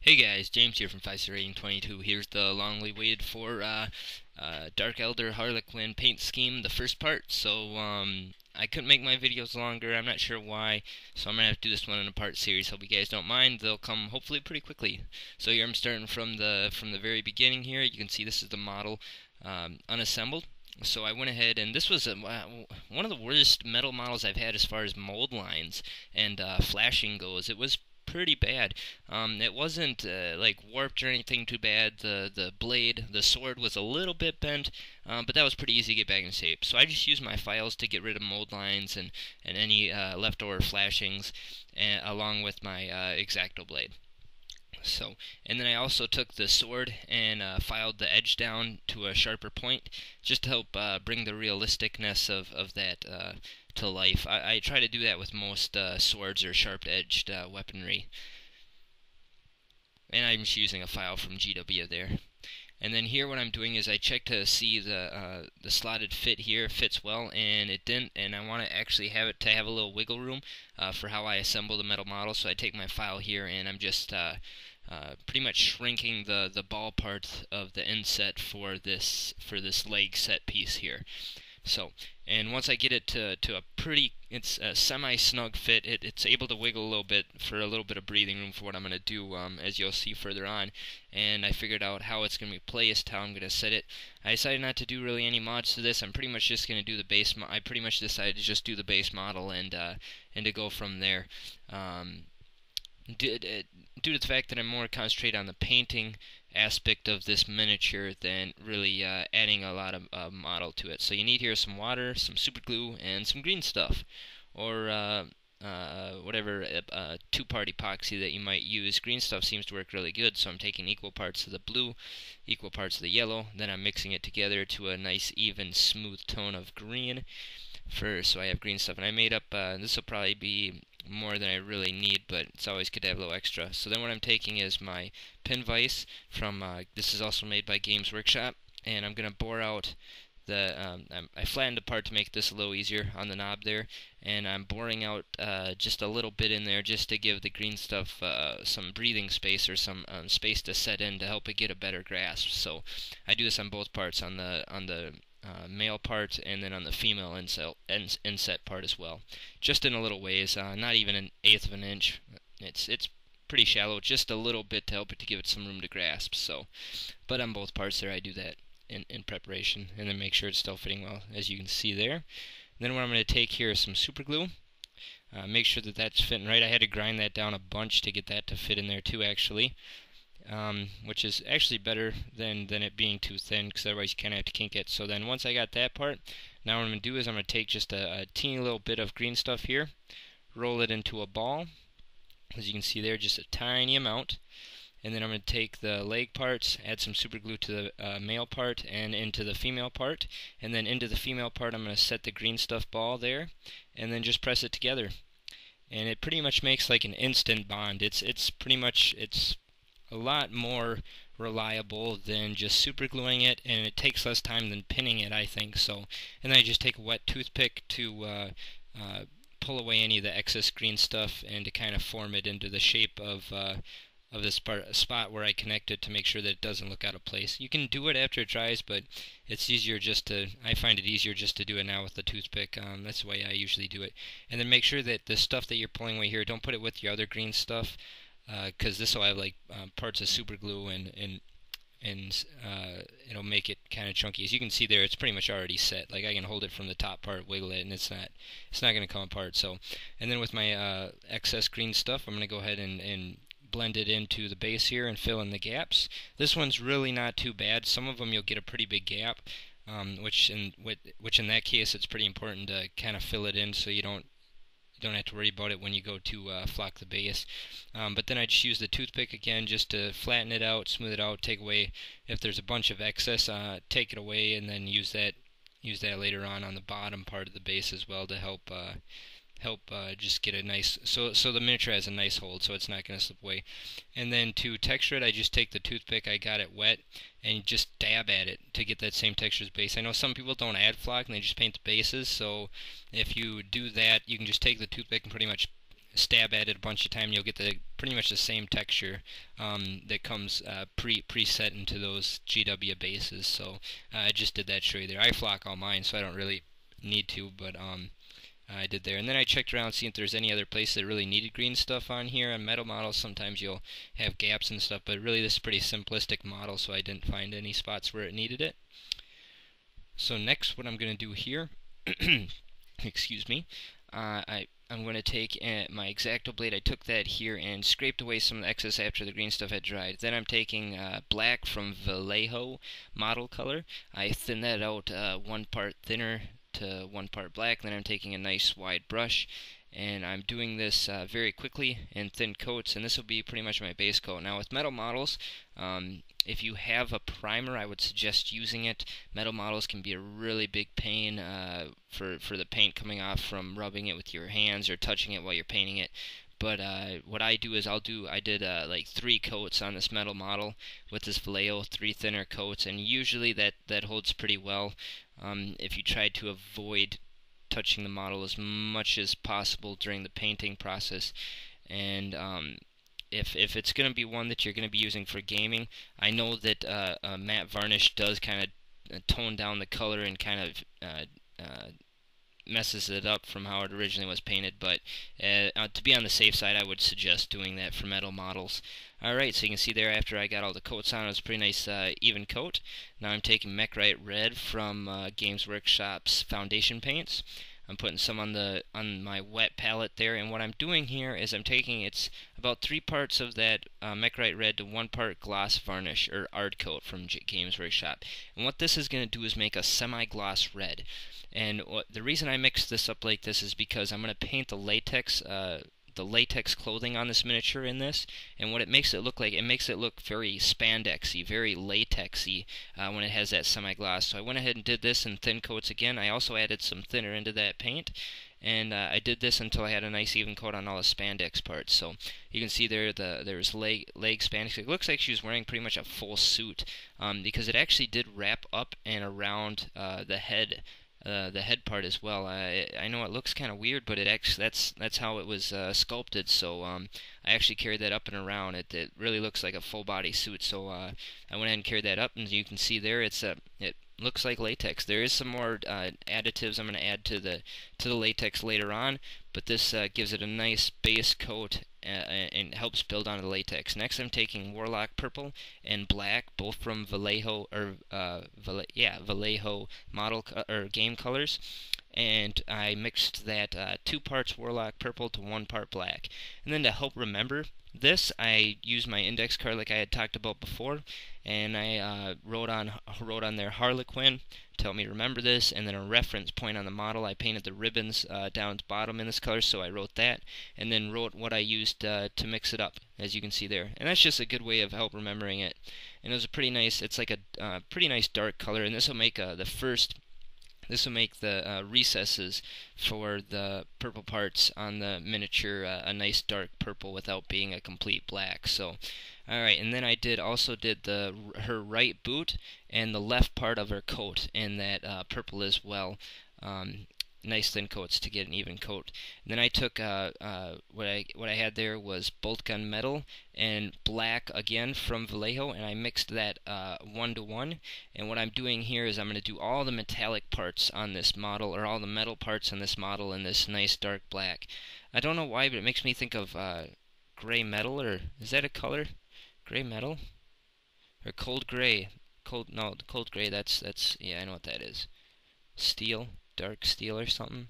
Hey guys, James here from 5 Here's the longly waited for Dark Eldar Harlequin paint scheme, the first part. I couldn't make my videos longer. I'm not sure why, so I'm gonna have to do this one in a part series. Hope you guys don't mind. They'll come hopefully pretty quickly. So here I'm starting from the very beginning. Here you can see this is the model unassembled. So I went ahead, and this was one of the worst metal models I've had as far as mold lines and flashing goes. It was pretty bad. It wasn't like warped or anything too bad. The blade, the sword was a little bit bent, but that was pretty easy to get back in shape. So I just used my files to get rid of mold lines and any leftover flashings, along with my X-Acto blade. And then I also took the sword and filed the edge down to a sharper point, just to help bring the realisticness of that to life. I try to do that with most swords or sharp-edged weaponry. And I'm just using a file from GW there. And then here what I'm doing is I check to see the slotted fit here fits well, and it didn't, and I want to actually have it to have a little wiggle room for how I assemble the metal model. So I take my file here and I'm just pretty much shrinking the ball part of the inset for this leg set piece here. And once I get it to a it's a semi-snug fit, it's able to wiggle a little bit for a little bit of breathing room for what I'm going to do, as you'll see further on. And I figured out how it's going to be placed, how I'm going to set it. I decided not to do really any mods to this. I'm pretty much just going to do the base. I pretty much decided to just do the base model and to go from there. Due to the fact that I'm more concentrated on the painting aspect of this miniature than really adding a lot of model to it. So you need here some water, some super glue, and some green stuff, or whatever two-part epoxy that you might use. Green stuff seems to work really good, so I'm taking equal parts of the blue, equal parts of the yellow, then I'm mixing it together to a nice even smooth tone of green. So I have green stuff, and I made up, this will probably be more than I really need, but it's always good to have a little extra. So then what I'm taking is my pin vise from, this is also made by Games Workshop, and I'm going to bore out I flattened the part to make this a little easier on the knob there, and I'm boring out just a little bit in there just to give the green stuff some breathing space, or some space to set in to help it get a better grasp. So I do this on both parts, on the male part and then on the female inset part as well, just in a little ways, not even an eighth of an inch. It's pretty shallow, just a little bit to help it to give it some room to grasp. But on both parts there I do that in preparation, and then make sure it's still fitting well, as you can see there. And then what I'm going to take here is some super glue. Make sure that that's fitting right. I had to grind that down a bunch to get that to fit in there too, actually. Which is actually better than it being too thin, because otherwise you kind of have to kink it. So then once I got that part, now what I'm going to do is I'm going to take just a teeny little bit of green stuff here, roll it into a ball, as you can see there, just a tiny amount. And then I'm going to take the leg parts, add some super glue to the male part and into the female part, and then into the female part I'm going to set the green stuff ball there, and then just press it together. And it pretty much makes like an instant bond. It's a lot more reliable than just super gluing it, and it takes less time than pinning it, I think. And then I just take a wet toothpick to pull away any of the excess green stuff and to kind of form it into the shape of this spot where I connect it, to make sure that it doesn't look out of place. You can do it after it dries, but it's easier I find it easier just to do it now with the toothpick. That's the way I usually do it. And then make sure that the stuff that you're pulling away here, don't put it with your other green stuff, because this will have like parts of super glue, and it'll make it kind of chunky. As you can see there, it's pretty much already set. Like I can hold it from the top part, wiggle it, and it's not going to come apart. And then with my excess green stuff, I'm going to go ahead and blend it into the base here and fill in the gaps. This one's really not too bad. Some of them you'll get a pretty big gap, which in that case it's pretty important to kind of fill it in, so you don't have to worry about it when you go to flock the base. But then I just use the toothpick again just to flatten it out, smooth it out, take away if there's a bunch of excess, take it away, and then use that later on the bottom part of the base as well, to help just get a nice, so the miniature has a nice hold, so it's not going to slip away. And then to texture it, I just take the toothpick, I got it wet, and just dab at it to get that same texture as base. I know some people don't add flock and they just paint the bases, so if you do that, you can just take the toothpick and pretty much stab at it a bunch of time, you'll get the pretty much the same texture that comes preset into those GW bases. So I just did that to show you there. I flock all mine, so I don't really need to, but I did there. And then I checked around, seeing if there's any other place that really needed green stuff on here. On metal models, sometimes you'll have gaps and stuff, but really this is a pretty simplistic model, so I didn't find any spots where it needed it. So next, what I'm going to do here, excuse me, I'm going to take my X-Acto blade. I took that here and scraped away some of the excess after the green stuff had dried. Then I'm taking black from Vallejo model color. I thin that out 1 part thinner to 1 part black. Then I'm taking a nice wide brush, and I'm doing this very quickly in thin coats, and this will be pretty much my base coat. Now with metal models, if you have a primer, I would suggest using it. Metal models can be a really big pain for the paint coming off from rubbing it with your hands or touching it while you're painting it. But what I do is I did like 3 coats on this metal model with this Vallejo, 3 thinner coats, and usually that holds pretty well. If you try to avoid touching the model as much as possible during the painting process, and if it's going to be one that you're going to be using for gaming, I know that matte varnish does kind of tone down the color and kind of messes it up from how it originally was painted, but to be on the safe side, I would suggest doing that for metal models. Alright, so you can see there after I got all the coats on, it was a pretty nice even coat. Now I'm taking Mechrite Red from Games Workshop's foundation paints. I'm putting some on my wet palette there, and what I'm doing here is I'm taking, it's about 3 parts of that Mechrite Red to 1 part gloss varnish or art coat from Games Workshop. And what this is going to do is make a semi-gloss red. And the reason I mix this up like this is because I'm going to paint the latex clothing on this miniature in this, and what it makes it look like, it makes it look very spandexy, very latexy when it has that semi-gloss. So I went ahead and did this in thin coats again. I also added some thinner into that paint, and I did this until I had a nice even coat on all the spandex parts. So you can see there there's leg spandex. It looks like she was wearing pretty much a full suit because it actually did wrap up and around the head part as well. I know it looks kind of weird, but it actually that's how it was sculpted. So I actually carried that up and around. It really looks like a full body suit. So I went ahead and carried that up, and you can see there it looks like latex. There is some more additives I'm going to add to the latex later on, but this gives it a nice base coat and helps build onto the latex. Next, I'm taking Warlock Purple and Black, both from Vallejo Vallejo model or game colors, and I mixed that 2 parts Warlock Purple to 1 part Black. And then to help remember this, I used my index card like I had talked about before, and I wrote on there Harlequin to help me remember this, and then a reference point on the model. I painted the ribbons down at the bottom in this color, so I wrote that, and then wrote what I used to mix it up, as you can see there. And that's just a good way of help remembering it. And it was a pretty nice, it's like a pretty nice dark color, and this will make this will make the recesses for the purple parts on the miniature a nice dark purple without being a complete black. So, alright, and then I also did her right boot and the left part of her coat in that purple as well. Nice thin coats to get an even coat. And then I took what I had there was bolt gun metal and black again from Vallejo, and I mixed that 1-to-1. And what I'm doing here is I'm going to do all the metallic parts on this model, or all the metal parts on this model, in this nice dark black. I don't know why, but it makes me think of gray metal, or is that a color? Gray metal or cold gray? Cold gray. That's yeah, I know what that is. Steel. Dark steel or something.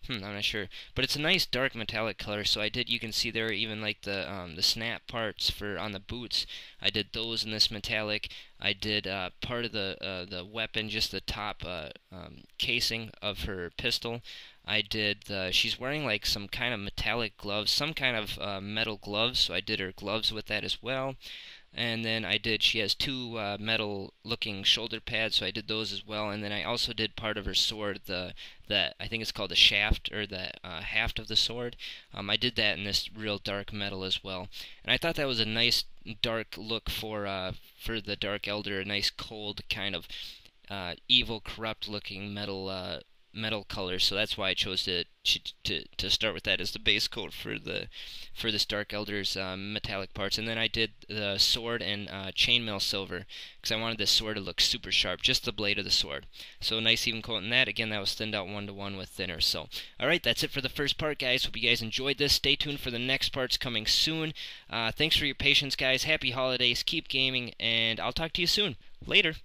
I'm not sure, but it's a nice dark metallic color. So you can see there even like the snap parts on the boots. I did those in this metallic. I did part of the weapon, just the top casing of her pistol. I did she's wearing like some kind of metallic gloves, some kind of metal gloves. So I did her gloves with that as well. And then she has 2 metal looking shoulder pads, so I did those as well. And then I also did part of her sword, I think it's called the shaft, or the haft of the sword. I did that in this real dark metal as well. And I thought that was a nice dark look for the Dark Elder, a nice cold kind of evil, corrupt looking metal metal color, so that's why I chose to start with that as the base coat for this Dark Elder's metallic parts. And then I did the sword and chainmail silver because I wanted this sword to look super sharp, just the blade of the sword. So nice even coat in that. Again, that was thinned out 1-to-1 with thinner. So alright, that's it for the first part, guys. Hope you guys enjoyed this. Stay tuned for the next parts coming soon. Thanks for your patience, guys. Happy holidays. Keep gaming, and I'll talk to you soon. Later.